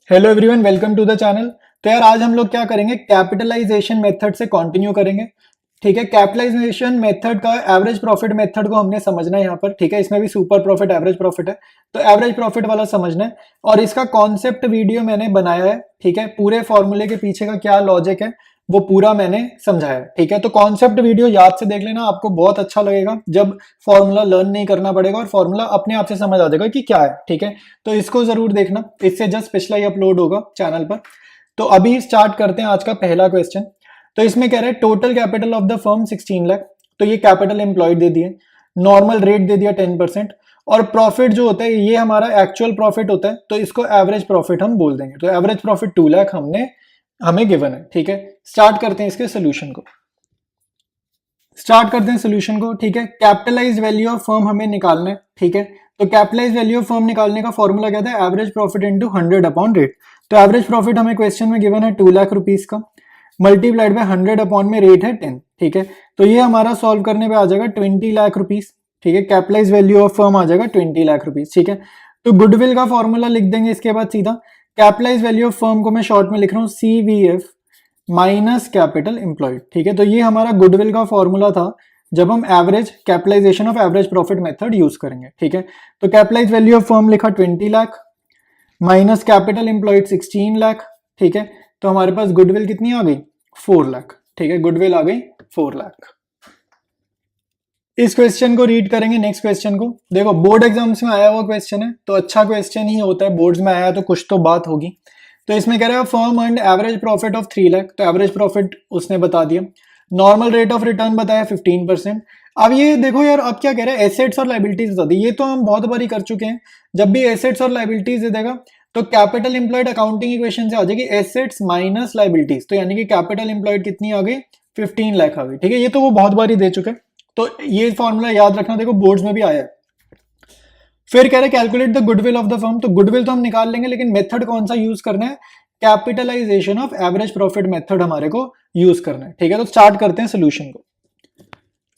Hello everyone, welcome to the channel. तो यार आज हम लोग क्या करेंगे, कैपिटलाइजेशन मेथड से कंटिन्यू करेंगे। ठीक है, कैपिटलाइजेशन मेथड का एवरेज प्रॉफिट मेथड को हमने समझना है यहाँ पर। ठीक है, इसमें भी सुपर प्रॉफिट एवरेज प्रॉफिट है, तो एवरेज प्रॉफिट वाला समझना है। और इसका कॉन्सेप्ट वीडियो मैंने बनाया है। ठीक है, पूरे फॉर्मूले के पीछे का क्या लॉजिक है वो पूरा मैंने समझाया है। ठीक है, तो कॉन्सेप्ट वीडियो याद से देख लेना, आपको बहुत अच्छा लगेगा जब फॉर्मूला लर्न नहीं करना पड़ेगा और फॉर्मूला अपने आप से समझ आ जाएगा कि क्या है। ठीक है, तो इसको जरूर देखना, इससे जस्ट पिछला ही अपलोड होगा चैनल पर। तो अभी स्टार्ट करते हैं आज का पहला क्वेश्चन। तो इसमें कह रहे हैं total capital of the firm 16 lakh. तो ये कैपिटल एम्प्लॉयड दे दिए, नॉर्मल रेट दे दिया 10%, और प्रॉफिट जो होता है ये हमारा एक्चुअल प्रॉफिट होता है, तो इसको एवरेज प्रॉफिट हम बोल देंगे। तो एवरेज प्रॉफिट 2 लाख हमें गिवन है। ठीक है, स्टार्ट करते हैं इसके सोल्यूशन को। ठीक है, कैपिटलाइज वैल्यू ऑफ फर्म हमें निकालना है। ठीक है, तो कैपिटलाइज वैल्यू ऑफ फर्म निकालने का फॉर्मूला क्या था, average profit into 100 upon rate. तो एवरेज प्रॉफिट हमें क्वेश्चन में गिवन है 2 लाख रुपीज का, मल्टीप्लाइड बाय 100 अपॉन में रेट है 10। ठीक है, तो ये हमारा सॉल्व करने पे आ जाएगा 20 लाख रुपीज। ठीक है, कैपिटलाइज वैल्यू ऑफ फर्म आ जाएगा 20 लाख रुपीज। ठीक है, तो गुडविल का फॉर्मूला लिख देंगे इसके बाद सीधा। कैपिटलाइज वैल्यू ऑफ फर्म को मैं शॉर्ट में लिख रहा हूँ CVF माइनस कैपिटल एम्प्लॉयड। ठीक है, तो ये हमारा गुडविल का फॉर्मूला था जब हम average capitalisation of average profit method use करेंगे। ठीक है, तो कैपिटलाइज वैल्यू ऑफ फर्म लिखा 20 lakh minus capital employed 16 lakh. ठीक है, तो हमारे पास गुडविल कितनी आ गई, 4 लाख। ठीक है, गुडविल आ गई 4 लाख। इस क्वेश्चन को रीड करेंगे, नेक्स्ट क्वेश्चन को। देखो, बोर्ड एग्जाम्स में आया हुआ क्वेश्चन है, तो अच्छा क्वेश्चन ही होता है, बोर्ड्स में आया तो कुछ तो बात होगी। तो इसमें कह रहा है firm earn average profit of 3 lakh. तो एवरेज प्रॉफिट उसने बता दिया, नॉर्मल रेट ऑफ रिटर्न बताया 15%। अब ये देखो यार, अब क्या कह रहा है, एसेट्स और लाइबिलिटीज बता दी। ये तो हम बहुत बारी कर चुके हैं, जब भी एसेट्स और लाइबिलिटीज दे देगा तो कैपिटल एम्प्लॉयड अकाउंटिंग इक्वेशन से आ जाएगी एसेट्स माइनस लाइबिलिटीज। तो यानी कि कैपिटल एम्प्लॉयड कितनी आ गई, 15 लाख आ गई। ठीक है, ये तो वो बहुत बारी दे चुके हैं, तो ये फॉर्मूला याद रखना, देखो बोर्ड्स में भी आया है। फिर कह रहे calculate the goodwill of the firm. तो गुडविल तो हम निकाल लेंगे, लेकिन मेथड कौन सा यूज करना है, capitalisation of average profit method हमारे को यूज करना है। ठीक है, तो स्टार्ट करते हैं सोल्यूशन को।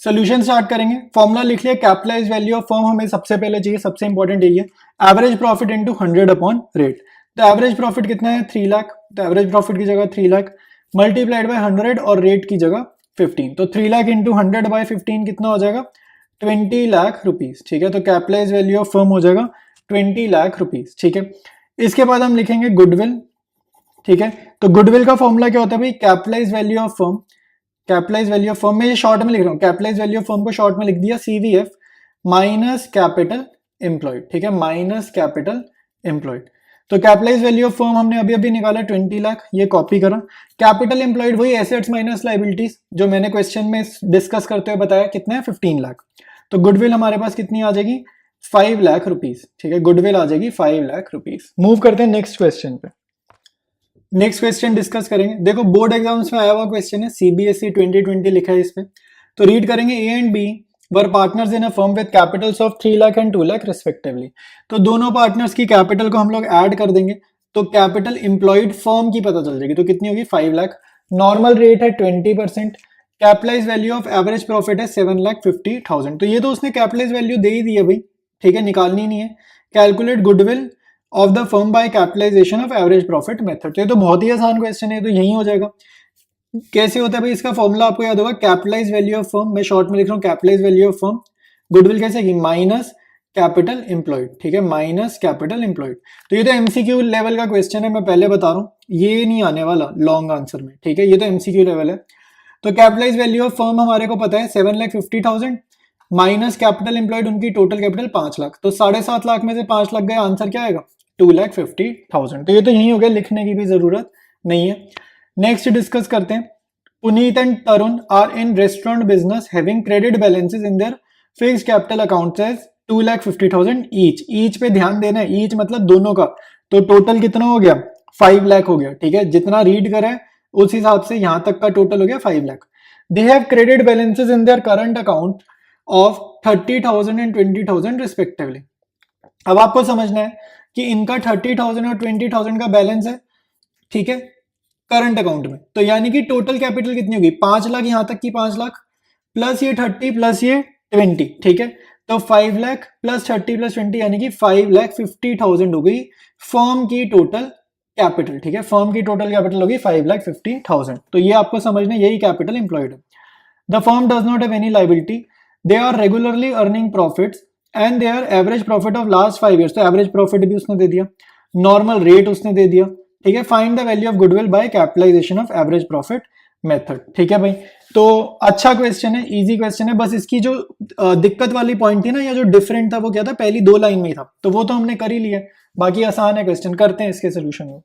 सोल्यूशन स्टार्ट करेंगे, फॉर्मूला लिख लिया, कैपिटलाइज वैल्यू ऑफ फर्म हमें सबसे पहले चाहिए, सबसे इंपॉर्टेंट यही है, average profit into 100 upon rate. तो एवरेज प्रॉफिट कितना है, 3 लाख। तो एवरेज प्रॉफिट की जगह 3 लाख मल्टीप्लाइड बाय 100 और रेट की जगह 15। तो 3 लाख इंटू 100 बाय 15 कितना हो जाएगा, 20 लाख रुपीज। ठीक है, तो कैपिटलाइज वैल्यू ऑफ फर्म हो जाएगा 20 लाख रुपीज। ठीक है, इसके बाद हम लिखेंगे गुडविल। ठीक है, तो गुडविल का फॉर्मूला क्या होता है भाई, capitalise value of firm. Capitalise value of firm में ये शॉर्ट में लिख रहा हूँ, कैपिटलाइज वैल्यू ऑफ फर्म को शॉर्ट में लिख दिया CVF माइनस कैपिटल एम्प्लॉयड। ठीक है, माइनस कैपिटल एम्प्लॉयड। तो कैपिटलाइज वैल्यू ऑफ फर्म हमने अभी अभी निकाला 20 लाख, ये कॉपी करा। कैपिटल एम्प्लॉयड वही एसेट्स माइनस लाइबिलिटीज जो मैंने क्वेश्चन में डिस्कस करते हुए बताया, कितना है, 15 लाख। तो गुडविल हमारे पास कितनी आ जाएगी, 5 लाख रुपीज। ठीक है, गुडविल आ जाएगी 5 लाख रुपीज। मूव करते हैं नेक्स्ट क्वेश्चन पे। नेक्स्ट क्वेश्चन डिस्कस करेंगे। देखो, बोर्ड एग्जाम्स में आया हुआ क्वेश्चन है, CBSE 2020 लिखा है इस पे। तो रीड करेंगे, A and B were partners in a firm with Capitals of 3 lakh and 2 lakh respectively. तो दोनों पार्टनर्स की कैपिटल को हम लोग ऐड कर देंगे, तो कैपिटल एम्प्लॉयड फर्म की पता चल जाएगी। तो कितनी होगी, 5 लाख। नॉर्मल रेट है 20%। Capitalise value of average profit है 7,50,000। तो ये तो उसने कैपिटलाइज वैल्यू दे ही दी है भाई। ठीक है, निकालनी नहीं है। Calculate goodwill of the firm by capitalisation of average profit method. तो ये तो बहुत ही आसान क्वेश्चन है, तो यही हो जाएगा। कैसे होता है भाई, इसका फॉर्मूला आपको याद होगा, कैपिटलाइज वैल्यू ऑफ फर्म, मैं शॉर्ट में लिख रहा हूँ capitalise value of firm. Goodwill कैसे की, माइनस कैपिटल एम्प्लॉयड। ठीक है, माइनस कैपिटल एम्प्लॉयड। तो ये तो MCQ लेवल का क्वेश्चन है, मैं पहले बता रहा हूँ, ये नहीं आने वाला लॉन्ग आंसर में। ठीक है, ये तो MCQ लेवल है। तो कैपिटलाइज वैल्यू ऑफ फर्म हमारे को पता है 7,50,000 माइनस कैपिटल एम्प्लॉयड, उनकी टोटल कैपिटल 5 लाख। तो 7.5 लाख में से 5 लाख गए, आंसर क्या आएगा, 2,50,000। तो ये तो यही हो गया, लिखने की भी जरूरत नहीं है। नेक्स्ट डिस्कस करते हैं। Puneet and Tarun are in restaurant business having credit balances in their fixed capital accounts as 2,50,000 each पे ध्यान देना है, ईच मतलब दोनों का। तो टोटल कितना हो गया, 5 लाख हो गया। ठीक है, जितना रीड करें उस हिसाब से यहां तक का टोटल हो गया 5 lakh. They have credit balances in their current account of 30,000 and 20,000 respectively. अब आपको समझना है कि इनका 30,000 और 20,000 का बैलेंस है। ठीक है, करंट अकाउंट में। तो यानी कि टोटल कैपिटल कितनी होगी, 5 लाख, यहां तक की 5 लाख प्लस ये 30 प्लस ये 20। ठीक है, तो 5 लाख प्लस 30 प्लस 20 यानी कि 5,50,000 हो गई फर्म की टोटल कैपिटल, ठीक है, फर्म की टोटल कैपिटल होगी 5,50,000, तो ये आपको समझना है, यही कैपिटल एम्प्लॉयड है। The firm does not have any liability, they are regularly earning profits and their average profit of last 5 years, तो एवरेज प्रॉफिट भी उसने दे दिया, नॉर्मल रेट उसने दे दिया, ठीक है। Find the value of goodwill by capitalisation of average profit method, ठीक है भाई। तो अच्छा क्वेश्चन है, इजी क्वेश्चन है, बस इसकी जो दिक्कत वाली पॉइंट थी ना, या जो डिफरेंट था वो क्या था, पहली 2 लाइन में ही था, तो वो तो हमने कर ही लिया, बाकी आसान है क्वेश्चन। करते हैं इसके सोल्यूशन को,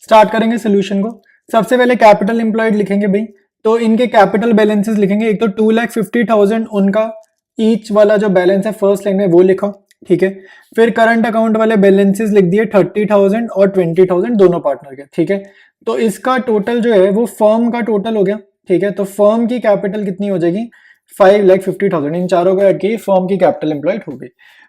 स्टार्ट करेंगे सोल्यूशन को। सबसे पहले कैपिटल एम्प्लॉयड लिखेंगे भाई, तो इनके कैपिटल बैलेंसेस लिखेंगे। एक तो 2,50,000 उनका ईच वाला जो बैलेंस है फर्स्ट लाइन में वो लिखा, ठीक है। फिर करंट अकाउंट वाले बैलेंसेस लिख दिए 30,000 और 20,000 दोनों पार्टनर के, ठीक है। तो इसका टोटल जो है वो फर्म का टोटल हो गया, ठीक है। तो फर्म की कैपिटल कितनी हो जाएगी, 5,50,000, इन चारों को ऐड किए फर्म की कैपिटल एम्प्लॉयड हो गई।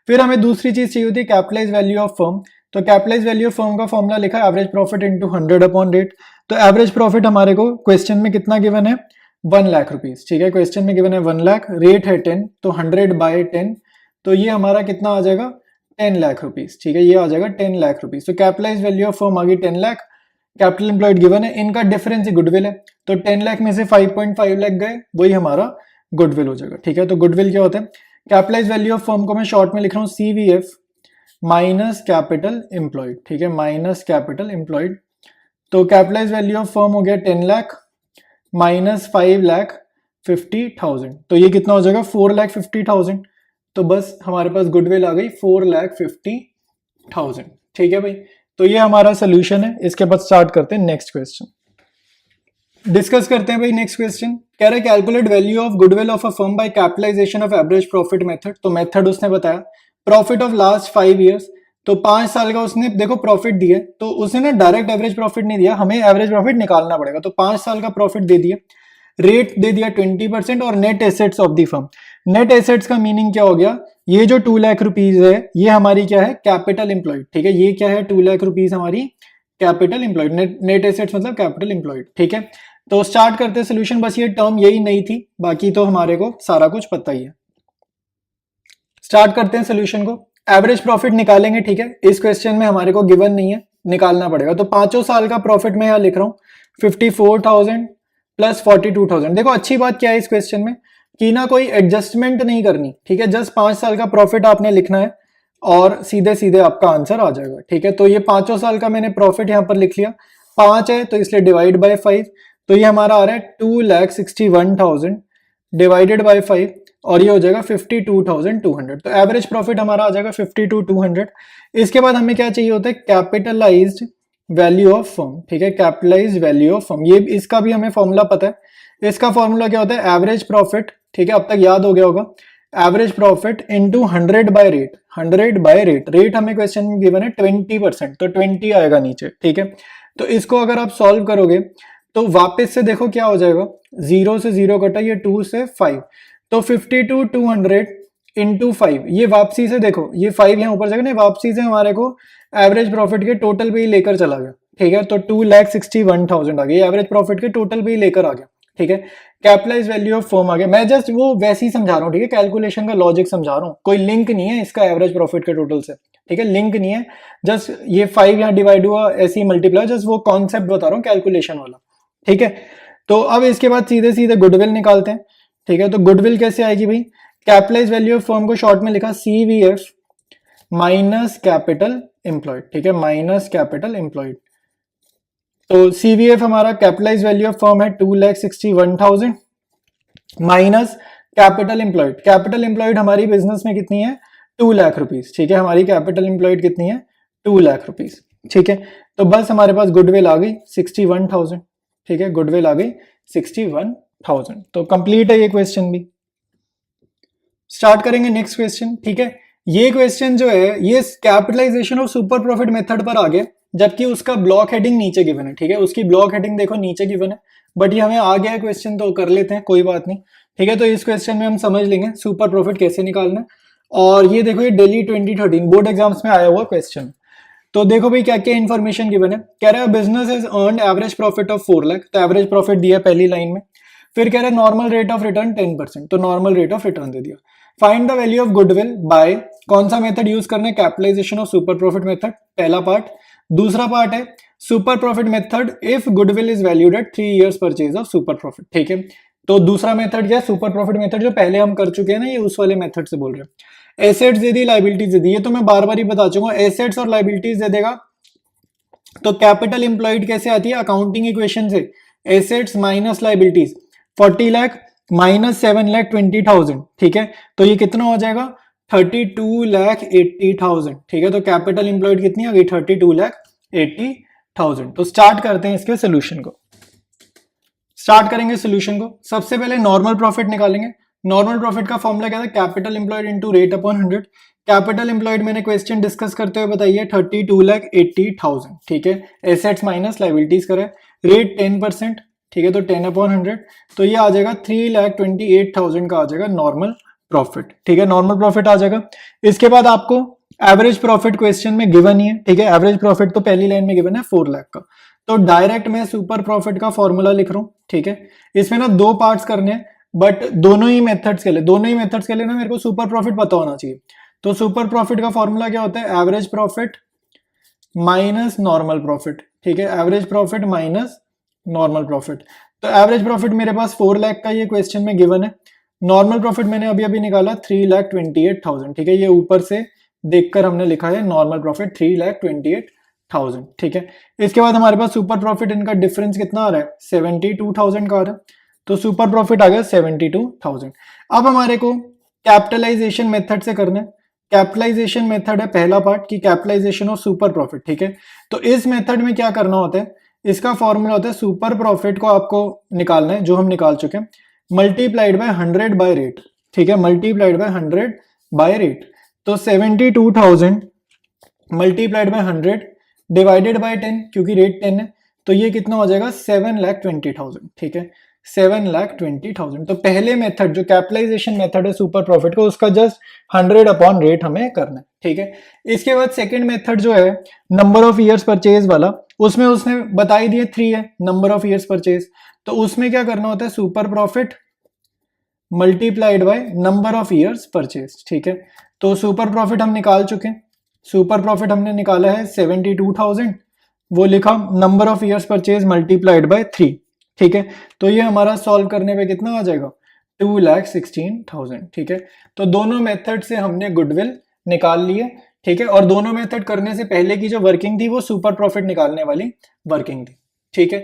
फिर हमें दूसरी चीज चाहिए होती है कैपिटलाइज वैल्यू ऑफ फर्म, तो कैपिटलाइज वैल्यू ऑफ फर्म का फॉर्मूला लिखा एवरेज प्रॉफिट इंटू 100/रेट। तो एवरेज प्रॉफिट हमारे को क्वेश्चन में कितना गिवन है, 1 लाख रुपीज, ठीक है, क्वेश्चन में गिवन है 1 लाख, रेट है 10, तो 100/10, तो ये हमारा कितना आ जाएगा, 10 लाख रुपीज, ठीक है, ये आ जाएगा 10 लाख रुपीज। तो कैपिटलाइज वैल्यू ऑफ फर्म आ गई 10 लाख, कैपिटल एम्प्लॉयड गिवन है, इनका डिफरेंस ही गुडविल है, तो 10 लाख में से 5.5 लाख गए, वही हमारा गुडविल हो जाएगा, ठीक है। तो गुडविल क्या होता है, कैपिटलाइज वैल्यू ऑफ फर्म को मैं शॉर्ट में लिख रहा हूँ CVF माइनस कैपिटल एम्प्लॉयड, ठीक है, माइनस कैपिटल एम्प्लॉयड। तो कैपिटलाइज वैल्यू ऑफ फर्म हो गया 10 लाख माइनस 5,50,000, तो ये कितना हो जाएगा 4,50,000, तो बस हमारे पास गुडविल आ गई 4,50,000, ठीक है भाई। तो ये हमारा सोल्यूशन है। इसके बाद स्टार्ट करते हैं नेक्स्ट क्वेश्चन, डिस्कस करते हैं भाई। नेक्स्ट क्वेश्चन कह रहा है calculate value of goodwill of a firm by capitalisation of average profit method. तो मेथड उसने बताया प्रॉफिट ऑफ लास्ट 5 ईयर्स, तो 5 साल का उसने देखो प्रॉफिट दिया, तो उसने ना डायरेक्ट एवरेज प्रॉफिट नहीं दिया, हमें एवरेज प्रॉफिट निकालना पड़ेगा, तो 5 साल का प्रॉफिट दे दिया, रेट दे दिया 20% और net assets of the firm. Net assets का मीनिंग क्या हो गया, ये जो 2 लाख रुपीज है ये हमारी क्या है, कैपिटल एम्प्लॉयड, ठीक है, ये क्या है 2 लाख रुपीज हमारी कैपिटल एम्प्लॉयड, नेट एसेट्स मतलब कैपिटल एम्प्लॉयड, ठीक है। तो स्टार्ट करते हैं सोल्यूशन, बस ये टर्म यही नहीं थी, बाकी तो हमारे को सारा कुछ पता ही है। स्टार्ट करते हैं सोल्यूशन को, एवरेज प्रॉफिट निकालेंगे, ठीक है। इस क्वेश्चन में हमारे को गिवन नहीं है, निकालना पड़ेगा, तो 5 साल का प्रॉफिट मैं यहाँ लिख रहा हूँ 54,000 प्लस 42,000। देखो अच्छी बात क्या है इस क्वेश्चन में कि ना कोई एडजस्टमेंट नहीं करनी, ठीक है, जस्ट 5 साल का प्रॉफिट आपने लिखना है और सीधे सीधे आपका आंसर आ जाएगा, ठीक है। तो ये 5 साल का मैंने प्रॉफिट यहाँ पर लिख लिया, 5 है तो इसलिए डिवाइड बाय 5, तो ये हमारा आ रहा है 2,61,000 डिवाइडेड बाय 5 और ये हो जाएगा 52,200। तो एवरेज प्रॉफिट हमारा आ जाएगा 52,200। इसके बाद हमें क्या चाहिए होता है, कैपिटलाइज्ड वैल्यू ऑफ फर्म, ठीक है, कैपिटलाइज्ड वैल्यू ऑफ फर्म, ये इसका भी हमें फॉर्मूला पता है। इसका फॉर्मूला क्या होता है, एवरेज प्रॉफिट, ठीक है, अब तक याद हो गया होगा, एवरेज प्रॉफिट इंटू 100/रेट, 100/रेट, रेट हमें क्वेश्चन में गिवन है 20%, तो 20 आएगा नीचे, ठीक है। तो इसको अगर आप सॉल्व करोगे तो वापस से देखो क्या हो जाएगा, 0 से 0 कटा, ये 2 से 5, तो 52,200 इंटू 5, ये वापसी से देखो ये 5 यहाँ ऊपर जाएगा ना, वापसी से हमारे को एवरेज प्रॉफिट के टोटल पे ही लेकर चला गया, ठीक है। तो 2,61,000 आ गया, एवरेज प्रॉफिट के टोटल पे ही लेकर आ गया, ठीक है। कैपिटलाइज वैल्यू ऑफ फर्म आ गया, मैं जस्ट वो वैसे ही समझा रहा हूँ, ठीक है, कैलकुलेशन का लॉजिक समझा रहा हूँ, कोई लिंक नहीं है इसका एवरेज प्रॉफिट के टोटल से, ठीक है, लिंक नहीं है, जस्ट ये 5 यहाँ डिवाइड हुआ ऐसे ही मल्टीप्लाई, जस्ट वो कॉन्सेप्ट बता रहा हूँ कैलकुलेशन वाला, ठीक है। तो अब इसके बाद सीधे सीधे गुडविल निकालते हैं, ठीक है। तो गुडविल कैसे आएगी भाई, कैपिटलाइज वैल्यू ऑफ फर्म को शॉर्ट में लिखा CVF माइनस कैपिटल एम्प्लॉयड, ठीक है, माइनस कैपिटल एम्प्लॉयड। तो CVF हमारा कैपिटलाइज वैल्यू ऑफ फर्म है 2,61,000 minus capital employed, capital employed हमारी बिजनेस में कितनी है, 2 लाख रुपीज, ठीक है, हमारी कैपिटल एम्प्लॉयड कितनी है, 2 लाख रुपीज, ठीक है। तो बस हमारे पास गुडविल आ गई 61,000, ठीक है, गुडविल आ गई 61,000। तो कंप्लीट है ये क्वेश्चन भी। स्टार्ट करेंगे नेक्स्ट क्वेश्चन, ठीक है। ये क्वेश्चन जो है ये capitalisation of super profit method पर आ गया, जबकि उसका ब्लॉक हेडिंग नीचे गिवन है, ठीक है, उसकी ब्लॉक हेडिंग देखो नीचे गिवन है, बट ये हमें आ गया है क्वेश्चन तो कर लेते हैं, कोई बात नहीं, ठीक है। तो इस क्वेश्चन में हम समझ लेंगे सुपर प्रॉफिट कैसे निकालना है। और ये देखो ये दिल्ली 2013 बोर्ड एग्जाम्स में आया हुआ क्वेश्चन। तो देखो भाई क्या क्या इन्फॉर्मेशन गिवन है, कह रहा है business has earned average profit of 4 lakh, तो एवरेज प्रॉफिट दिया पहली लाइन में। फिर कह रहा है नॉर्मल रेट ऑफ रिटर्न 10%, तो नॉर्मल रेट ऑफ रिटर्न दे दिया। Find the value of goodwill by, कौन सा मेथड यूज करना है, capitalisation of super profit method, पहला पार्ट। दूसरा पार्ट है super profit method if goodwill is valued at 3 years purchase of super profit, ठीक है। तो दूसरा मेथड क्या है, सुपर प्रॉफिट मेथड, जो पहले हम कर चुके हैं ना, ये उस वाले मेथड से बोल रहे हैं। एसेट्स दे दी, लाइबिलिटीज दे दी, ये तो मैं बार बार ही बता चुका हूं। एसेट्स और लाइबिलिटीज दे देगा तो कैपिटल इंप्लॉयड कैसे आती है, अकाउंटिंग इक्वेशन से, assets minus liabilities, 40 lakh minus 7,20,000, ठीक है। तो ये कितना हो जाएगा, 32,80,000, ठीक है। तो कैपिटल इंप्लॉयड कितनी आ गई, 32,80,000। तो स्टार्ट करते हैं इसके सोल्यूशन को, स्टार्ट करेंगे सोल्यूशन को। सबसे पहले नॉर्मल प्रॉफिट निकालेंगे। नॉर्मल प्रॉफिट का फॉर्मूला क्या था, capital employed into rate upon 100। Capital employed मैंने क्वेश्चन डिस्कस करते हुए बताइए 32,80,000, ठीक है। एसेट्स माइनस लाइबिलिटीज करें, रेट 10%, ठीक है। तो 10 अपॉन 100, तो ये आ जाएगा 3,28,000 का आ जाएगा नॉर्मल प्रॉफिट, ठीक है। नॉर्मल प्रॉफिट आ जाएगा। इसके बाद आपको एवरेज प्रॉफिट क्वेश्चन में गिवन ही है, ठीक है। एवरेज प्रॉफिट तो पहली लाइन में गिवन है 4 लाख का। तो डायरेक्ट मैं सुपर प्रॉफिट का फॉर्मूला लिख रहा हूं, ठीक है। इसमें ना 2 पार्ट्स करने हैं, बट दोनों ही मेथड्स के लिए ना मेरे को सुपर प्रॉफिट पता होना चाहिए। तो सुपर प्रॉफिट का फॉर्मूला क्या होता है, average profit minus normal profit, ठीक है। Average profit minus normal profit. तो एवरेज प्रॉफिट मेरे पास 4 लाख का ये क्वेश्चन में गिवन है। नॉर्मल प्रॉफिट मैंने अभी अभी निकाला 3,28,000, ठीक है। ये ऊपर से देखकर हमने लिखा है नॉर्मल प्रॉफिट 3,28,000, ठीक है। इसके बाद हमारे पास सुपर प्रॉफिट, इनका डिफरेंस कितना आ रहा है, 72,000 का आ रहा है। तो सुपर प्रॉफिट आ गया 72,000। अब हमारे को कैपिटलाइजेशन मेथड से करना है। कैपिटलाइजेशन मेथड है पहला पार्ट की कैपिटलाइजेशन ऑफ सुपर प्रॉफिट, ठीक है। तो इस मेथड में क्या करना होता है, इसका फॉर्मूला होता है सुपर प्रॉफिट को आपको निकालना है, जो हम निकाल चुके हैं, मल्टीप्लाइड बाय 100 बाय रेट, ठीक है। Multiplied by 100 by rate. तो 72,000 मल्टीप्लाइड बाय 100 डिवाइडेड बाय 10, क्योंकि रेट 10 है, तो ये कितना हो जाएगा 7,20,000, ठीक है। 7,20,000। तो पहले मेथड जो कैपिटलाइजेशन मेथड है सुपर प्रॉफिट को, उसका जस्ट 100 अपॉन रेट हमें करना है, ठीक है। इसके बाद सेकंड मेथड जो है नंबर ऑफ ईयर्स परचेज वाला, उसमें उसने बताई दिए 3 है नंबर ऑफ ईयर्स परचेज। तो उसमें क्या करना होता है, super profit multiplied by number of years purchase, ठीक है। तो सुपर प्रॉफिट हम निकाल चुके हैं, सुपर प्रॉफिट हमने निकाला है 72,000, वो लिखा number of years purchase multiplied by 3, ठीक है। तो ये हमारा सॉल्व करने पे कितना आ जाएगा, 2,16,000, ठीक है। तो दोनों मेथड से हमने गुडविल निकाल लिए, ठीक है। और दोनों मेथड करने से पहले की जो वर्किंग थी वो सुपर प्रॉफिट निकालने वाली वर्किंग थी, ठीक है।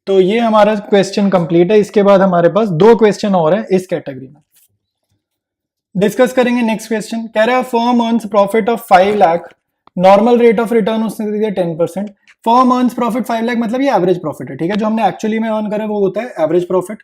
तो ये हमारा क्वेश्चन कंप्लीट है। इसके बाद हमारे पास 2 क्वेश्चन और है इस कैटेगरी में, डिस्कस करेंगे। नेक्स्ट क्वेश्चन कह रहा है firm earns profit of 5 lakh, normal rate of return उसने दे दिया 10%। फर्म अर्न्स प्रॉफिट 5 लाख, मतलब ये एवरेज प्रॉफिट है, ठीक है। जो हमने एक्चुअली में अर्न करे वो होता है average profit.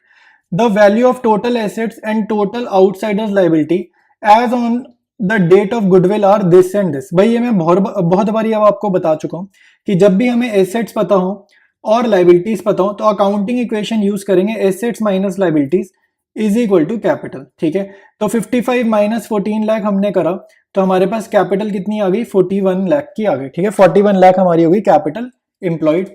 The value of total assets and total outsiders liability as on the date of goodwill are this and this. भाई ये मैं बहुत बारी अब आपको बता चुका हूं कि जब भी हमें एसेट्स पता हो और लाइबिलिटीज पता हो तो अकाउंटिंग इक्वेशन यूज करेंगे, assets minus liabilities is equal to capital, ठीक है। तो 55 माइनस 14 लाख हमने करा, तो हमारे पास कैपिटल कितनी आ गई, 41 लाख की आ गई, ठीक है। 41 लाख हमारी हो गई capital employed.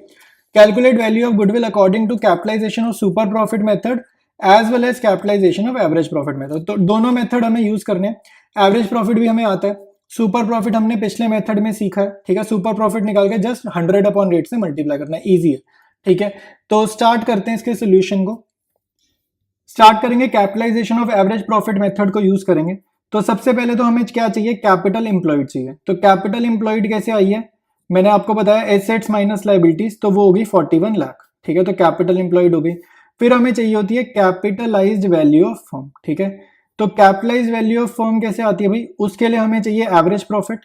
Calculate value of goodwill according to capitalisation of super profit method as well as capitalisation of average profit method. तो दोनों मेथड हमें यूज करने हैं। एवरेज प्रॉफिट भी हमें आता है, सुपर प्रॉफिट हमने पिछले मेथड में सीखा है, ठीक है। सुपर प्रॉफिट निकाल के जस्ट 100 अपॉन रेट से मल्टीप्लाई करना है, इजी है, ठीक है। तो स्टार्ट करते हैं इसके सोल्यूशन को। स्टार्ट करेंगे capitalisation of average profit method को यूज करेंगे। तो सबसे पहले तो हमें क्या चाहिए, कैपिटल एम्प्लॉयड चाहिए। तो कैपिटल एम्प्लॉयड कैसे आई है, मैंने आपको बताया एसेट्स माइनस लाइबिलिटीज, तो वो होगी 41 लाख, ठीक है। तो कैपिटल एम्प्लॉयड हो गई। फिर हमें चाहिए होती है कैपिटलाइज्ड वैल्यू ऑफ फर्म, ठीक है। तो कैपिटलाइज्ड वैल्यू ऑफ फर्म कैसे आती है भाई, उसके लिए हमें चाहिए एवरेज प्रॉफिट,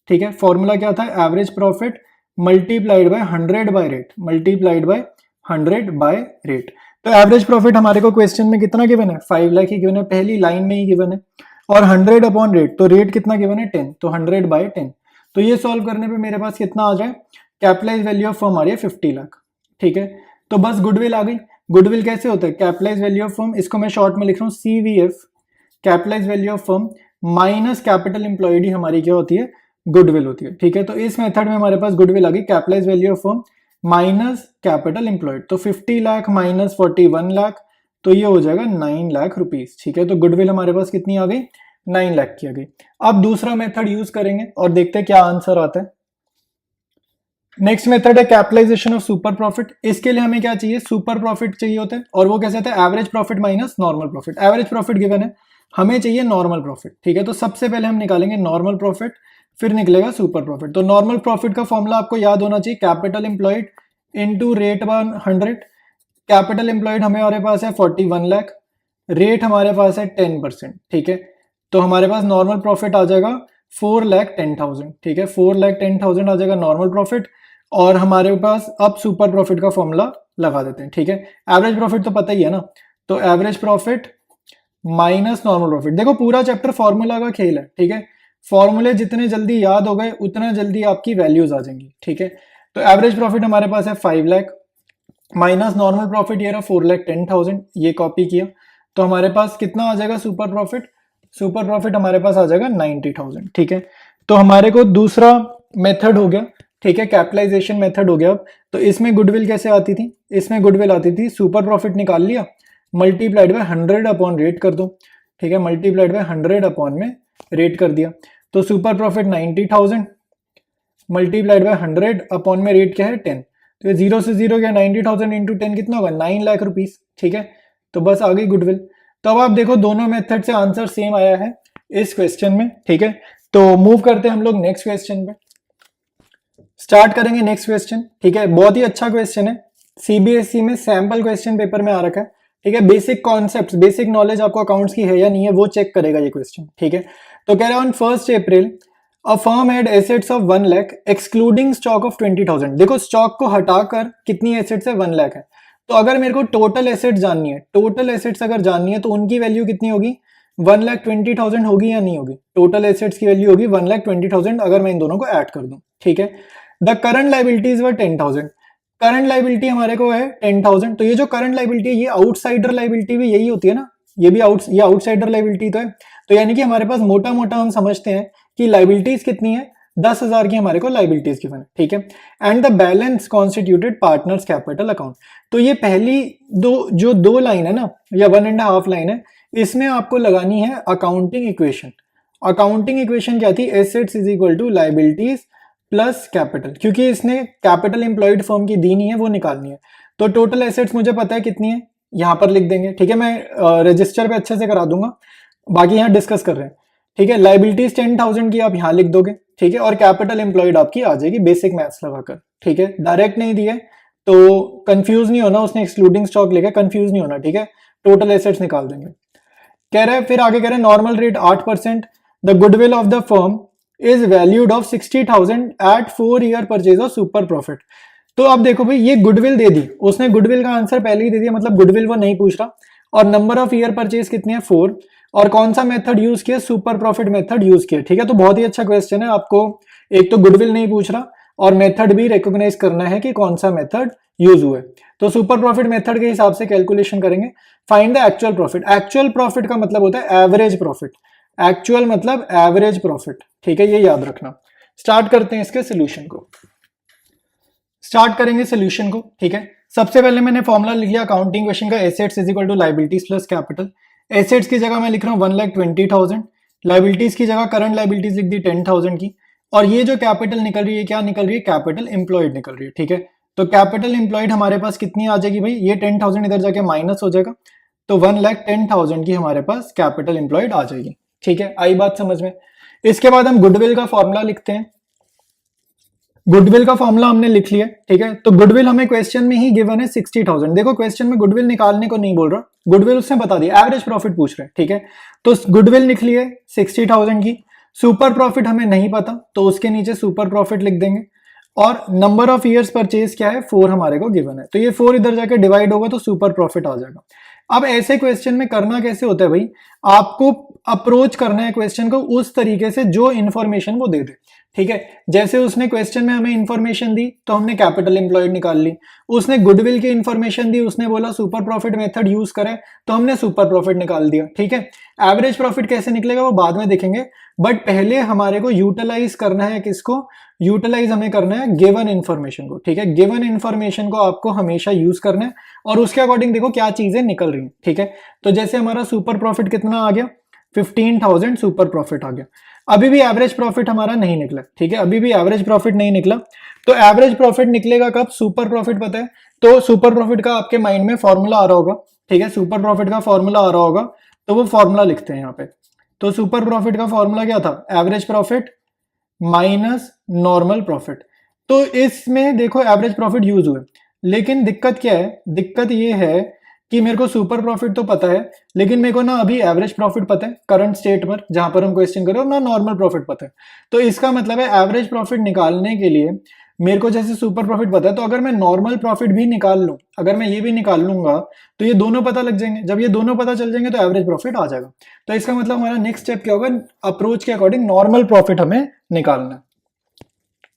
ठीक है। फॉर्मूला क्या था, average profit multiplied by 100 by rate, multiplied by 100 by rate. तो एवरेज प्रॉफिट हमारे को क्वेश्चन में कितना गिवन है, 5 लाख ही गिवन है, पहली लाइन में ही गिवन है। और 100 अपॉन रेट, तो रेट कितना गिवन है 10, तो 100 बाय 10। तो ये सॉल्व करने पे मेरे पास कितना आ जाए, कैपिटलाइज वैल्यू ऑफ फर्म आ रही है 50 लाख, ठीक है। तो बस गुडविल आ गई। गुडविल कैसे होता है, कैपिटलाइज वैल्यू ऑफ फर्म, इसको मैं शॉर्ट में लिख रहा हूँ CVF, capitalise value of firm minus capital employed ही हमारी क्या होती है, गुडविल होती है, ठीक है। तो इस मेथड में हमारे पास गुडविल आ गई, capitalise value of firm minus capital employed. तो 50 लाख माइनस 41 लाख, तो ये हो जाएगा 9 लाख रुपीज, ठीक है। तो गुडविल हमारे पास कितनी आ गई, 9 लाख की आ गई। अब दूसरा मेथड यूज करेंगे और देखते हैं क्या आंसर आता है। नेक्स्ट मेथड है कैपिटलाइजेशन ऑफ सुपर प्रॉफिट। इसके लिए हमें क्या चाहिए, सुपर प्रॉफिट चाहिए होता है, और वो कैसे आता है, average profit minus normal profit. Average profit given है, हमें चाहिए नॉर्मल प्रॉफिट, ठीक है। तो सबसे पहले हम निकालेंगे नॉर्मल प्रॉफिट, फिर निकलेगा सुपर प्रॉफिट। तो नॉर्मल प्रॉफिट का फॉर्मूला आपको याद होना चाहिए, capital employed into rate by 100। Capital employed हमारे पास है 41 लाख, रेट हमारे पास है 10%, ठीक है। तो हमारे पास नॉर्मल प्रॉफिट आ जाएगा 4,10,000, ठीक है। 4,10,000 आ जाएगा नॉर्मल प्रॉफिट, और हमारे पास अब सुपर प्रॉफिट का फॉर्मूला लगा देते हैं, ठीक है। एवरेज प्रॉफिट तो पता ही है ना, तो average profit minus normal profit. देखो पूरा चैप्टर फॉर्मूला का खेल है, ठीक है। फॉर्मूले जितने जल्दी याद हो गए उतना जल्दी आपकी वैल्यूज आ जाएंगी, ठीक है। तो एवरेज प्रॉफिट हमारे पास है 5 लाख माइनस नॉर्मल प्रॉफिट ये रहा 4,10,000, ये कॉपी किया। तो हमारे पास कितना आ जाएगा सुपर प्रॉफिट, सुपर प्रॉफिट हमारे पास आ जाएगा 90,000, ठीक है। तो हमारे को दूसरा मेथड हो गया, ठीक है, कैपिटलाइजेशन मेथड हो गया। अब तो इसमें गुडविल कैसे आती थी, इसमें गुडविल आती थी, सुपर प्रॉफिट निकाल लिया, मल्टीप्लाइड बाय 100 अपॉन रेट कर दो, ठीक है। मल्टीप्लाइड बाय 100 अपॉन में रेट कर दिया, तो super profit 90,000 multiplied by 100 upon में रेट क्या है 10। तो ये 0 से 0 गया, 90,000 इंटू 10 कितना होगा, 9 लाख रुपीस, ठीक है। तो बस आ गई गुडविल। तो अब आप देखो दोनों मेथड से आंसर सेम आया है इस क्वेश्चन में, ठीक है। तो मूव करते हैं हम लोग नेक्स्ट क्वेश्चन पे, स्टार्ट करेंगे नेक्स्ट क्वेश्चन, ठीक है। बहुत ही अच्छा क्वेश्चन है, सीबीएसई में सैंपल क्वेश्चन पेपर में आ रखा है, ठीक है। बेसिक कॉन्सेप्ट्स, बेसिक नॉलेज आपको अकाउंट्स की है या नहीं है वो चेक करेगा ये क्वेश्चन, ठीक है। तो कह रहा है on 1 April a firm had assets of 1 lakh excluding stock of 20,000। देखो स्टॉक को हटाकर कितनी एसेट्स है, 1 लाख है। तो अगर मेरे को टोटल एसेट्स जाननी है, टोटल एसेट्स अगर जाननी है तो उनकी वैल्यू कितनी होगी, 1,20,000 होगी या नहीं होगी। टोटल एसेट्स की वैल्यू होगी 1,20,000 अगर मैं इन दोनों को ऐड कर दूं, ठीक है। The current liabilities were 10,000, current liability हमारे को है 10,000। तो ये जो करंट लाइबिलिटी है ये आउटसाइडर लाइबिलिटी भी यही होती है ना, ये भी ये आउटसाइडर लाइबिलिटी तो है। तो यानी कि हमारे पास मोटा मोटा हम समझते हैं कि लाइबिलिटीज कितनी है, 10,000 की हमारे को लाइबिलिटीज गिवन है, ठीक है। And the balance constituted partners capital account. तो ये पहली दो लाइन है ना, या 1.5 लाइन है, इसमें आपको लगानी है अकाउंटिंग इक्वेशन। अकाउंटिंग इक्वेशन क्या थी, assets is equal to liabilities plus capital, क्योंकि इसने कैपिटल एम्प्लॉयड फर्म की दी नहीं है, वो निकालनी है। तो टोटल एसेट्स मुझे पता है कितनी है, यहां पर लिख देंगे, ठीक है। मैं रजिस्टर पे अच्छे से करा दूंगा, बाकी यहाँ डिस्कस कर रहे हैं, ठीक है। लाइबिलिटीज 10,000 की आप यहाँ लिख दोगे, ठीक है, और कैपिटल एम्प्लॉयड आपकी आ जाएगी बेसिक मैथ्स लगाकर, ठीक है। डायरेक्ट नहीं दिए तो कंफ्यूज नहीं होना, उसने एक्सक्लूडिंग स्टॉक लिखा, कंफ्यूज नहीं होना, ठीक है। टोटल एसेट्स निकाल देंगे। कह रहे हैं फिर आगे कह रहे हैं normal rate 8%, the goodwill of the firm is valued of 60,000 at 4 year purchase of super profit. तो अब देखो भाई ये गुडविल दे दी उसने, गुडविल का आंसर पहले ही दे दिया, मतलब गुडविल वो नहीं पूछ रहा। और नंबर ऑफ ईयर परचेज कितनी है 4, और कौन सा मेथड यूज किया, सुपर प्रॉफिट मेथड यूज किया, ठीक है। तो बहुत ही अच्छा क्वेश्चन है, आपको एक तो गुडविल नहीं पूछ रहा और मेथड भी रिकॉग्नाइज करना है कि कौन सा मेथड यूज हुआ है। तो सुपर प्रॉफिट मेथड के हिसाब से कैलकुलेशन करेंगे। Find the actual profit, actual profit का मतलब होता है एवरेज प्रॉफिट, एक्चुअल मतलब एवरेज प्रॉफिट, ठीक है, ये याद रखना। स्टार्ट करते हैं इसके सोल्यूशन को, स्टार्ट करेंगे सोल्यूशन को, ठीक है। सबसे पहले मैंने फॉर्मूला लिख लिया अकाउंटिंग क्वेश्चन का, assets is equal to liabilities plus capital. Assets की जगह मैं लिख रहा हूँ 1,20,000, लाइबिलिटीज की जगह करंट लाइबिलिटीज लिख दी 10,000 की, और ये जो कैपिटल निकल रही है क्या निकल रही है, कैपिटल एम्प्लॉयड निकल रही है, ठीक है। तो कैपिटल एम्प्लॉयड हमारे पास कितनी आ जाएगी भाई, ये 10,000 इधर जाके माइनस हो जाएगा, तो 1,10,000 की हमारे पास कैपिटल एम्प्लॉयड आ जाएगी, ठीक है। आई बात समझ में। इसके बाद हम गुडविल का फॉर्मूला लिखते हैं। गुडविल का फॉर्मूला हमने लिख लिया, ठीक है। तो गुडविल हमें क्वेश्चन में ही गिवन है 60,000। देखो क्वेश्चन में गुडविल निकालने को नहीं बोल रहा, गुडविल उसने बता दिया, एवरेज प्रॉफिट पूछ रहे हैं, ठीक है। तो गुडविल लिख लिए 60,000 की, सुपर प्रॉफिट हमें नहीं पता तो उसके नीचे सुपर प्रॉफिट लिख देंगे, और नंबर ऑफ ईयर्स परचेज क्या है 4 हमारे को गिवन है, तो ये 4 इधर जाके डिवाइड होगा तो सुपर प्रॉफिट आ जाएगा। अब ऐसे क्वेश्चन में करना कैसे होता है भाई, आपको अप्रोच करना है क्वेश्चन को उस तरीके से जो इन्फॉर्मेशन वो दे दे, ठीक है। जैसे उसने क्वेश्चन में हमें इन्फॉर्मेशन दी तो हमने कैपिटल एम्प्लॉयड निकाल ली, उसने गुडविल की इन्फॉर्मेशन दी, उसने बोला सुपर प्रॉफिट मेथड यूज करें तो हमने सुपर प्रॉफिट निकाल दिया, ठीक है। एवरेज प्रॉफिट कैसे निकलेगा वो बाद में देखेंगे, बट पहले हमारे को यूटिलाइज करना है किसको, यूटिलाइज हमें करना है गिवन इन्फॉर्मेशन को, ठीक है। गिवन इन्फॉर्मेशन को आपको हमेशा यूज करना है और उसके अकॉर्डिंग देखो क्या चीजें निकल रही हैं, ठीक है। तो जैसे हमारा सुपर प्रॉफिट कितना आ गया, 15,000 सुपर प्रॉफिट आ गया। अभी भी एवरेज प्रॉफिट हमारा नहीं निकला, ठीक है, अभी भी एवरेज प्रॉफिट नहीं निकला। तो एवरेज प्रॉफिट निकलेगा कब? सुपर प्रॉफिट पता है, तो सुपर प्रॉफिट का आपके माइंड में फॉर्मूला आ रहा होगा, ठीक है, सुपर प्रॉफिट का फॉर्मूला आ रहा होगा, तो वो फॉर्मूला लिखते हैं यहाँ पे। तो सुपर प्रॉफिट का फॉर्मूला क्या था? Average profit minus normal profit. तो इसमें देखो एवरेज प्रॉफिट यूज हुए, लेकिन दिक्कत क्या है? दिक्कत ये है कि मेरे को सुपर प्रॉफिट तो पता है, लेकिन मेरे को ना अभी एवरेज प्रॉफिट पता है करंट स्टेट पर जहां पर हम क्वेश्चन कर रहे हो, ना नॉर्मल प्रॉफिट पता है। तो इसका मतलब है एवरेज प्रॉफिट निकालने के लिए मेरे को जैसे सुपर प्रॉफिट पता है, तो अगर मैं नॉर्मल प्रॉफिट भी निकाल लूं, अगर मैं ये भी निकाल लूंगा, तो ये दोनों पता लग जाएंगे। जब ये दोनों पता चल जाएंगे तो एवरेज प्रॉफिट आ जाएगा। तो इसका मतलब हमारा नेक्स्ट स्टेप क्या होगा? अप्रोच के अकॉर्डिंग नॉर्मल प्रॉफिट हमें निकालना है।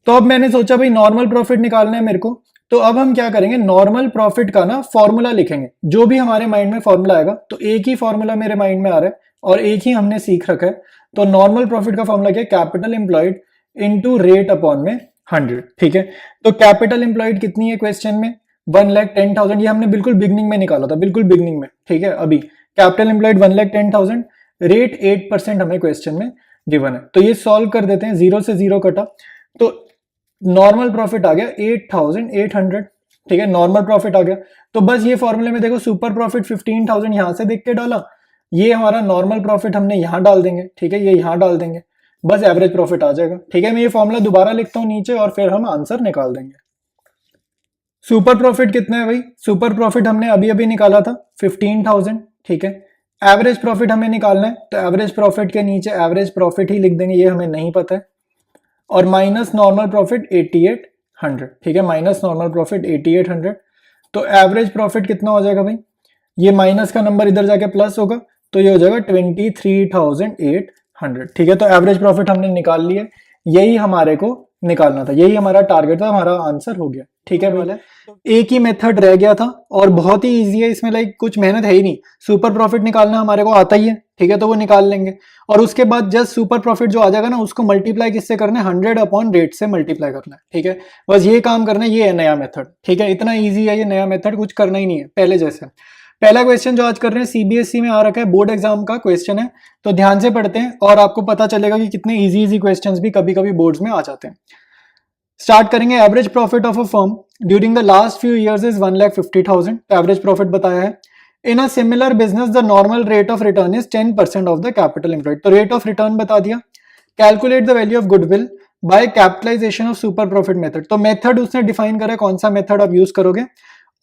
तो अब मैंने सोचा भाई नॉर्मल प्रॉफिट निकालना है मेरे को, तो अब हम क्या करेंगे? नॉर्मल प्रॉफिट का ना फॉर्मूला लिखेंगे, जो भी हमारे माइंड में फॉर्मूला आएगा। तो एक ही फॉर्मूला मेरे माइंड में आ रहा है और एक ही हमने सीख रखा है। तो नॉर्मल प्रॉफिट का फॉर्मूला क्या है? Capital employed into rate upon में 100, ठीक है। तो कैपिटल एम्प्लॉयड कितनी है क्वेश्चन में? 1,10,000। ये हमने बिल्कुल बिगनिंग में निकाला था, बिल्कुल बिगनिंग में, ठीक है। अभी कैपिटल एम्प्लॉयड 1,10,000, रेट 8% हमें क्वेश्चन में गिवन है। तो ये सॉल्व कर देते हैं, 0 से 0 कटा, तो नॉर्मल प्रॉफिट आ गया 8,800, ठीक है, नॉर्मल प्रॉफिट आ गया। तो बस ये फॉर्मूले में देखो सुपर प्रॉफिट 15,000 यहां से देख के डाला, ये हमारा नॉर्मल प्रॉफिट हमने यहां डाल देंगे, ठीक है, ये यहां डाल देंगे, बस एवरेज प्रॉफिट आ जाएगा, ठीक है। मैं ये फॉर्मूला दोबारा लिखता हूं नीचे और फिर हम आंसर निकाल देंगे। सुपर प्रॉफिट कितना है भाई? सुपर प्रॉफिट हमने अभी अभी निकाला था 15,000, ठीक है। एवरेज प्रॉफिट हमें निकालना है, तो एवरेज प्रॉफिट के नीचे एवरेज प्रॉफिट ही लिख देंगे, ये हमें नहीं पता है। और माइनस नॉर्मल प्रॉफिट 8800, ठीक है, माइनस नॉर्मल प्रॉफिट 8800। तो एवरेज प्रॉफिट कितना हो जाएगा भाई? ये माइनस का नंबर इधर जाके प्लस होगा, तो ये हो जाएगा 23,800, ठीक है। तो एवरेज प्रॉफिट हमने निकाल लिया, यही हमारे को निकालना था, यही हमारा टारगेट था, हमारा आंसर हो गया, ठीक है भैया। एक ही मेथड रह गया था और बहुत ही इजी है, इसमें लाइक कुछ मेहनत है ही नहीं। सुपर प्रॉफिट निकालना हमारे को आता ही है, ठीक है, तो वो निकाल लेंगे। और उसके बाद जस्ट सुपर प्रॉफिट जो आ जाएगा ना, उसको मल्टीप्लाई किससे करना है? 100 अपॉन रेट से मल्टीप्लाई करना है, ठीक है। बस ये काम करना है, ये है नया मेथड, ठीक है। इतना ईजी है ये नया मेथड, कुछ करना ही नहीं है पहले जैसे। पहला क्वेश्चन जो आज कर रहे हैं सीबीएसई में आ रखा है, बोर्ड एग्जाम का क्वेश्चन है, तो ध्यान से पढ़ते हैं और आपको पता चलेगा कि कितने इजी क्वेश्चन भी कभी कभी बोर्ड्स में आ जाते हैं। स्टार्ट करेंगे। Average profit of a firm during the last few years is 1,50,000, तो एवरेज प्रॉफिट बताया है। In a similar business the normal rate of return is 10% of the capital employed, तो रेट ऑफ रिटर्न बता दिया। Calculate the value of goodwill by capitalisation of super profit method, तो method उसने define करा कौन सा मेथड आप use करोगे,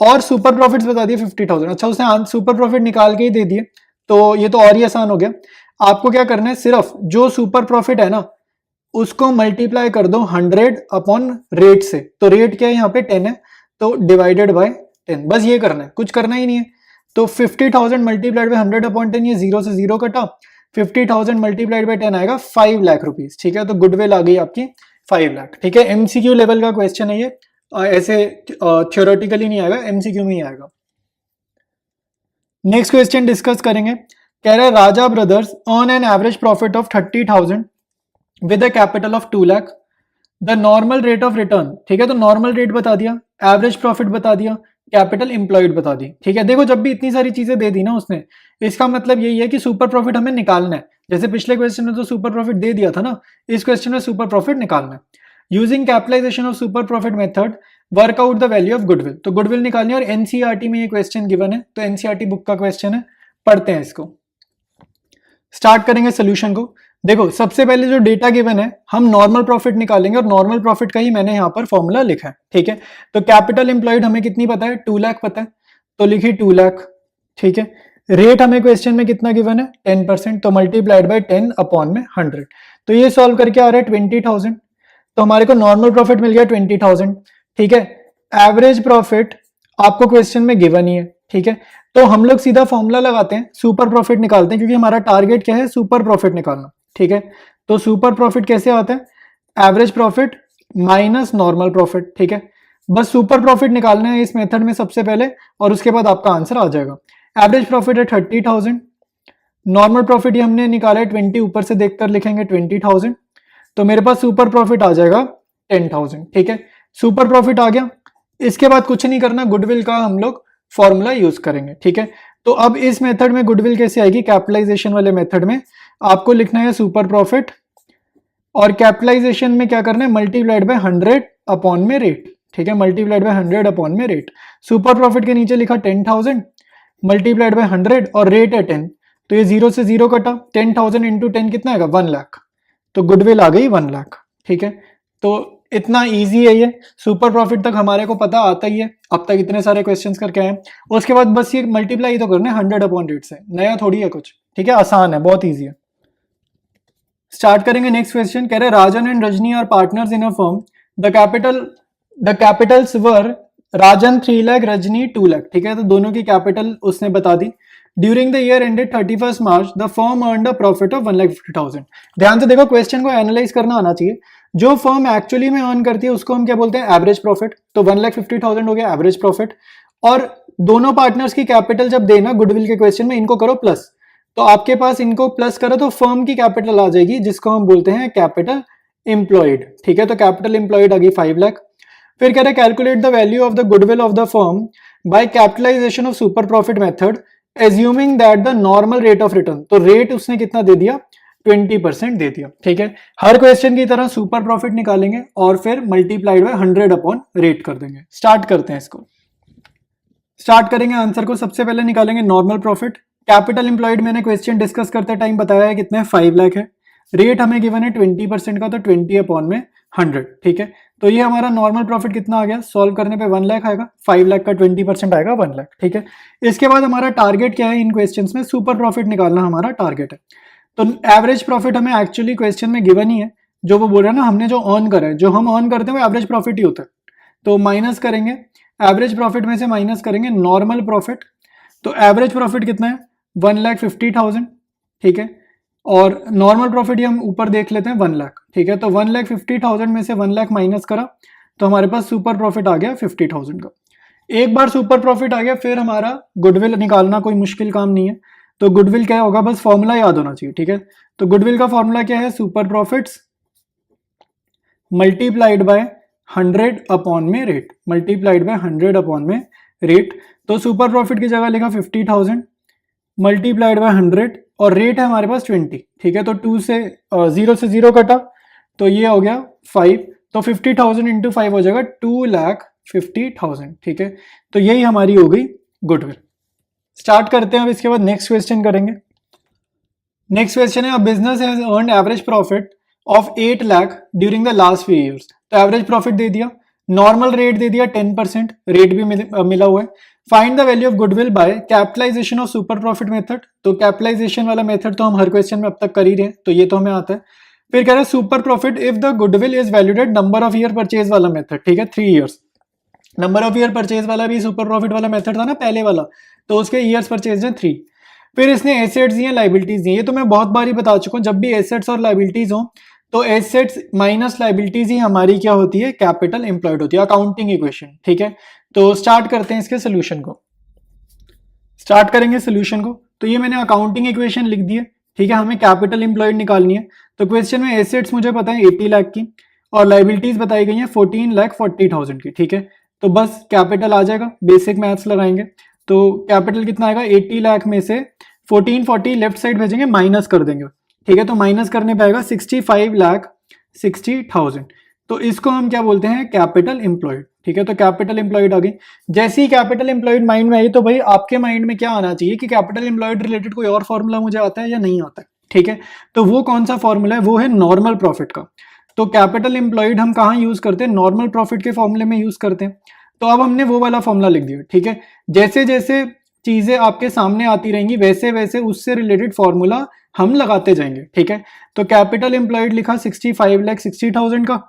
और सुपर प्रॉफिट्स बता दिए 50,000। अच्छा, उसने सुपर प्रॉफिट निकाल के ही दे दिए, तो ये तो और ही आसान हो गया। आपको क्या करना है? सिर्फ जो सुपर प्रॉफिट है ना, उसको मल्टीप्लाई कर दो 100 अपॉन रेट से। तो रेट क्या है यहाँ पे? 10 है, तो डिवाइडेड बाय 10, बस ये करना है, कुछ करना ही नहीं है। तो 50,000 मल्टीप्लाइड बाय 100 अपॉन 10, ये 0 से 0 कटा, 50,000 मल्टीप्लाइड बाय 10 आएगा 5 लाख रुपीज, ठीक है। तो गुडविल आ गई आपकी 5 लाख, ठीक है। एमसीक्यू लेवल का क्वेश्चन है ये, ऐसे थ्योरेटिकली नहीं आएगा, एमसीक्यू में ही आएगा। नेक्स्ट क्वेश्चन डिस्कस करेंगे। कह रहा है Raja brothers earn an average profit of 30,000 with a capital of 2 lakh, the normal rate of return, ठीक है, तो नॉर्मल रेट बता दिया, एवरेज प्रॉफिट बता दिया, कैपिटल एम्प्लॉयड बता दी, ठीक है। देखो जब भी इतनी सारी चीजें दे दी ना उसने, इसका मतलब यही है कि सुपर प्रॉफिट हमें निकालना है। जैसे पिछले क्वेश्चन में तो सुपर प्रॉफिट दे दिया था ना, इस क्वेश्चन में सुपर प्रॉफिट निकालना है। Using capitalisation of super profit method work out the value of goodwill, तो गुडविल निकालनी है। और एनसीईआरटी में ये क्वेश्चन गिवन है, तो एनसीईआरटी बुक का क्वेश्चन है, पढ़ते हैं इसको। स्टार्ट करेंगे सोल्यूशन को। देखो सबसे पहले जो डेटा गिवन है, हम नॉर्मल प्रॉफिट निकालेंगे और नॉर्मल प्रॉफिट का ही मैंने यहाँ पर फॉर्मूला लिखा है, ठीक है। तो कैपिटल एम्प्लॉयड हमें कितनी पता है? 2 लाख पता है, तो लिखी 2 लाख, ठीक है। रेट हमें क्वेश्चन में कितना गिवन है? 10%, तो मल्टीप्लाइड बाय 10 अपॉन में 100, तो ये सॉल्व करके आ रहा है 20,000, तो हमारे को नॉर्मल प्रॉफिट मिल गया 20,000, ठीक है। एवरेज प्रॉफिट आपको क्वेश्चन में गिवन ही है, ठीक है। तो हम लोग सीधा फॉर्मूला लगाते हैं, सुपर प्रॉफिट निकालते हैं, क्योंकि हमारा टारगेट क्या है? सुपर प्रॉफिट निकालना, ठीक है। तो सुपर प्रॉफिट कैसे आता है? Average profit minus normal profit, ठीक है। बस सुपर प्रॉफिट निकालना है इस मेथड में सबसे पहले, और उसके बाद आपका आंसर आ जाएगा। एवरेज प्रॉफिट है 30,000, नॉर्मल प्रॉफिट ये हमने निकाला है 20, ऊपर से देखकर लिखेंगे 20,000, तो मेरे पास सुपर प्रॉफिट आ जाएगा 10,000, ठीक है। सुपर प्रॉफिट आ गया, इसके बाद कुछ नहीं करना, गुडविल का हम लोग फॉर्मूला यूज करेंगे, ठीक है। तो अब इस मेथड में गुडविल कैसे आएगी? कैपिटलाइजेशन वाले मेथड में आपको लिखना है सुपर प्रॉफिट, और कैपिटलाइजेशन में क्या करना है, मल्टीप्लाइड बाय 100 अपॉन में रेट, ठीक है, मल्टीप्लाइड बाय 100 अपॉन में रेट। सुपर प्रॉफिट के नीचे लिखा 10,000 मल्टीप्लाइड बाय 100 और रेट है 10, तो ये 0 से 0 कटा, 10,000 इंटू 10 कितना आएगा, 1 लाख, तो गुडविल आ गई 1 लाख, ठीक है। तो इतना इजी है ये, सुपर प्रॉफिट तक हमारे को पता आता ही है, अब तक इतने सारे क्वेश्चंस करके आए। उसके बाद बस ये मल्टीप्लाई तो करना है 100 अपॉन रेट से, नया थोड़ी है कुछ, ठीक है, आसान है, बहुत ईजी है। स्टार्ट करेंगे नेक्स्ट क्वेश्चन। कह रहे Rajan and Rajni are partners in a firm, the capitals were Rajan 3 lakh, Rajni 2 lakh, ठीक है, तो दोनों की कैपिटल उसने बता दी। During the year ended 31 March the firm earned a profit of 1,50,000। ध्यान से देखो, क्वेश्चन को एनालाइज करना आना चाहिए। जो फर्म एक्चुअली में अर्न करती है उसको हम क्या बोलते हैं, एवरेज प्रॉफिट, तो 1,50,000 हो गया एवरेज प्रॉफिट। और दोनों पार्टनर्स की कैपिटल जब देना गुडविल के क्वेश्चन में, इनको करो प्लस, तो आपके पास इनको प्लस करो तो फर्म की कैपिटल आ जाएगी, जिसको हम बोलते हैं कैपिटल एम्प्लॉयड, ठीक है, तो कैपिटल एम्प्लॉयड आ गई 5 लाख। फिर कह रहे calculate the value of the goodwill of the firm by capitalisation of super profit method assuming that the normal rate of return, तो रेट उसने कितना दे दिया, 20% दे दिया, ठीक है। हर क्वेश्चन की तरह सुपर प्रॉफिट निकालेंगे और फिर मल्टीप्लाइड बाय 100 अपॉन रेट कर देंगे। स्टार्ट करते हैं इसको, स्टार्ट करेंगे आंसर को। सबसे पहले निकालेंगे नॉर्मल प्रॉफिट। कैपिटल एम्प्लॉयड मैंने क्वेश्चन डिस्कस करते टाइम बताया है कितने, 5 लाख है। रेट हमें गिवन है 20% का, तो 20 अपॉन में 100, ठीक है। तो ये हमारा नॉर्मल प्रॉफिट कितना आ गया, सॉल्व करने पे 1 लाख आएगा, 5 लाख का 20% आएगा 1 लाख, ठीक है। इसके बाद हमारा टारगेट क्या है इन क्वेश्चंस में, सुपर प्रॉफिट निकालना हमारा टारगेट है। तो एवरेज प्रॉफिट हमें एक्चुअली क्वेश्चन में गिवन ही है, जो वो बोल रहा है ना, हमने जो अर्न करा है, जो हम अर्न करते हैं वो एवरेज प्रॉफिट ही होता है। तो माइनस करेंगे एवरेज प्रॉफिट में से, माइनस करेंगे नॉर्मल प्रॉफिट, तो एवरेज प्रॉफिट कितना है, 1,50,000, ठीक है। और नॉर्मल प्रॉफिट ही हम ऊपर देख लेते हैं 1 लाख, ठीक है। तो 1,50,000 में से 1 लाख माइनस करा तो हमारे पास सुपर प्रॉफिट आ गया 50,000 का। एक बार सुपर प्रॉफिट आ गया, फिर हमारा गुडविल निकालना कोई मुश्किल काम नहीं है। तो गुडविल क्या होगा, बस फॉर्मूला याद होना चाहिए, ठीक है। तो गुडविल का फॉर्मूला क्या है, super profits multiplied by 100 upon में रेट, मल्टीप्लाइड बाय 100 अपॉन में रेट। तो सुपर प्रॉफिट की जगह लिखा 50,000 मल्टीप्लाइड बाय 100 और रेट है हमारे पास 20, ठीक है। तो 0 से 0 कटा, तो ये हो गया 5, तो 50,000 इंटू 5 हो जाएगा 2,50,000, ठीक है। तो यही हमारी हो गई गुडविल। स्टार्ट करते हैं अब, इसके बाद नेक्स्ट क्वेश्चन करेंगे। नेक्स्ट क्वेश्चन है, business has earn average profit of 8 lakh during the last few years. तो एवरेज प्रॉफिट दे दिया, नॉर्मल रेट दे दिया 10%, रेट भी मिला हुआ है। Find the value of goodwill by capitalisation of super profit method. तो कैपिटलाइजेशन वाला मेथड तो हम हर क्वेश्चन में अब तक कर ही रहे हैं, तो ये तो हमें आता है। फिर कह रहे हैं super profit if the goodwill is valued number of year purchase वाला मेथड, ठीक है, 3 years. Number of year purchase वाला भी सुपर प्रॉफिट वाला मेथड था ना पहले वाला, तो उसके ईयर्स परचेज हैं 3। फिर इसने एसेट्स दिए, लाइबिलिटीज दी, ये तो मैं बहुत बार ही बता चुका हूँ, जब भी एसेट्स और लाइबिलिटीज हो तो एसेट्स माइनस लाइबिलिटीज ही हमारी क्या होती है, कैपिटल एम्प्लॉयड होती है, अकाउंटिंग इक्वेशन, ठीक है। तो स्टार्ट करते हैं इसके सोल्यूशन को, स्टार्ट करेंगे सोल्यूशन को। तो ये मैंने अकाउंटिंग इक्वेशन लिख दी है, ठीक है, हमें कैपिटल एम्प्लॉयड निकालनी है। तो क्वेश्चन में एसेट्स मुझे पता है 80 लाख की और लाइबिलिटीज बताई गई है 14,40,000 की, ठीक है। तो बस कैपिटल आ जाएगा, बेसिक मैथ्स लगाएंगे। तो कैपिटल कितना आएगा, 80 लाख में से 1440 लेफ्ट साइड भेजेंगे, माइनस कर देंगे, ठीक है। तो माइनस करने पे आएगा 65,60,000। तो इसको हम क्या बोलते हैं, कैपिटल एम्प्लॉयड, ठीक है। तो कैपिटल एम्प्लॉयड आ गई। जैसे ही कैपिटल एम्प्लॉयड माइंड में आई, तो भाई आपके माइंड में क्या आना चाहिए कि कैपिटल एम्प्लॉयड रिलेटेड कोई और फॉर्मूला मुझे आता है या नहीं आता है, ठीक है। तो वो कौन सा फॉर्मूला है, वो है नॉर्मल प्रॉफिट का। तो कैपिटल एम्प्लॉयड हम कहाँ यूज करते हैं, नॉर्मल प्रॉफिट के फॉर्मूले में यूज करते हैं। तो अब हमने वो वाला फॉर्मूला लिख दिया, ठीक है। जैसे जैसे चीजें आपके सामने आती रहेंगी, वैसे वैसे उससे रिलेटेड फॉर्मूला हम लगाते जाएंगे, ठीक है। तो कैपिटल एम्प्लॉयड लिखा 65,60,000 का,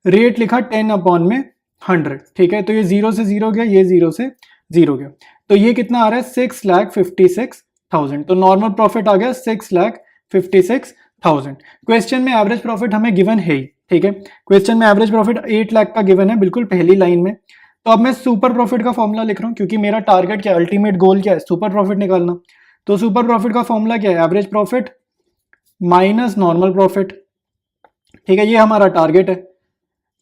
रेट लिखा 10 अपॉन में 100, ठीक है। तो ये 0 से 0 गया, ये 0 से 0 गया, तो ये कितना आ रहा है, 6,56,000। तो नॉर्मल प्रॉफिट आ गया 6,56,000। क्वेश्चन में एवरेज प्रॉफिट हमें गिवन है ही, ठीक है। क्वेश्चन में एवरेज प्रॉफिट 8 लाख का गिवन है, बिल्कुल पहली लाइन में। तो अब मैं सुपर प्रॉफिट का फॉर्मूला लिख रहा हूँ, क्योंकि मेरा टारगेट क्या है, अल्टीमेट गोल क्या है, सुपर प्रॉफिट निकालना। तो सुपर प्रॉफिट का फॉर्मूला क्या है, average profit minus normal profit, ठीक है, ये हमारा टारगेट है।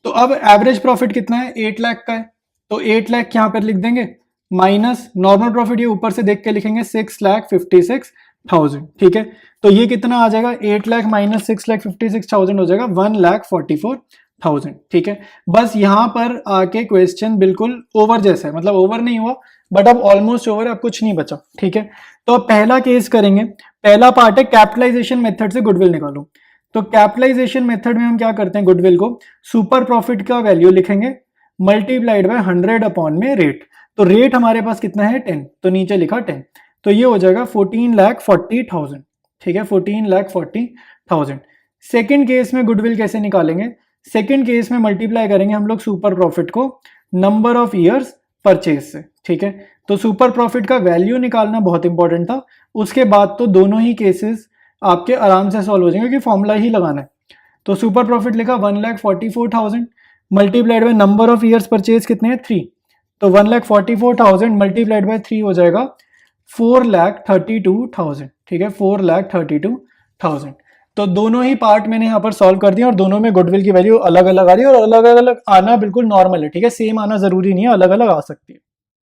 तो अब एवरेज प्रॉफिट कितना है, 8 लाख का है, तो 8 लाख यहाँ पर लिख देंगे, माइनस नॉर्मल प्रॉफिट ये ऊपर से देख के लिखेंगे 6,56,000 थाउजेंड, ठीक है। तो ये कितना आ जाएगा, 8 लाख माइनस 6,56,000 हो जाएगा 1,44,000, ठीक है। बस यहाँ पर आके क्वेश्चन बिल्कुल ओवर जैसा है, मतलब ओवर नहीं हुआ बट अब ऑलमोस्ट ओवर, अब कुछ नहीं बचा, ठीक है। तो अब पहला केस करेंगे, पहला पार्ट है कैपिटलाइजेशन मेथड से गुडविल निकालो। तो कैपिटलाइजेशन मेथड में हम क्या करते हैं, गुडविल को सुपर प्रॉफिट का वैल्यू लिखेंगे मल्टीप्लाइड बाय 100 अपॉन में रेट। तो रेट हमारे पास कितना है 10, तो नीचे लिखा 10, तो ये हो जाएगा 14,40,000, ठीक है, 14,40,000। सेकेंड केस में गुडविल कैसे निकालेंगे, सेकेंड केस में मल्टीप्लाई करेंगे हम लोग सुपर प्रॉफिट को नंबर ऑफ ईयर्स परचेज से, ठीक है। तो सुपर प्रॉफिट का वैल्यू निकालना बहुत इंपॉर्टेंट था, उसके बाद तो दोनों ही केसेस आपके आराम से सॉल्व हो जाएंगे क्योंकि फॉर्मूला ही लगाना है। तो सुपर प्रॉफिट लिखा 1,44,000 multiplied by number of years purchase कितने हैं 3, तो 1,44,000 मल्टीप्लाइड बाय 3 हो जाएगा 4,32,000, ठीक है, 4,32,000। तो दोनों ही पार्ट मैंने यहाँ पर सॉल्व कर दिया और दोनों में गुडविल की वैल्यू अलग अलग आ रही है और अलग अलग आना बिल्कुल नॉर्मल है, ठीक है, सेम आना जरूरी नहीं है, अलग अलग आ सकती है।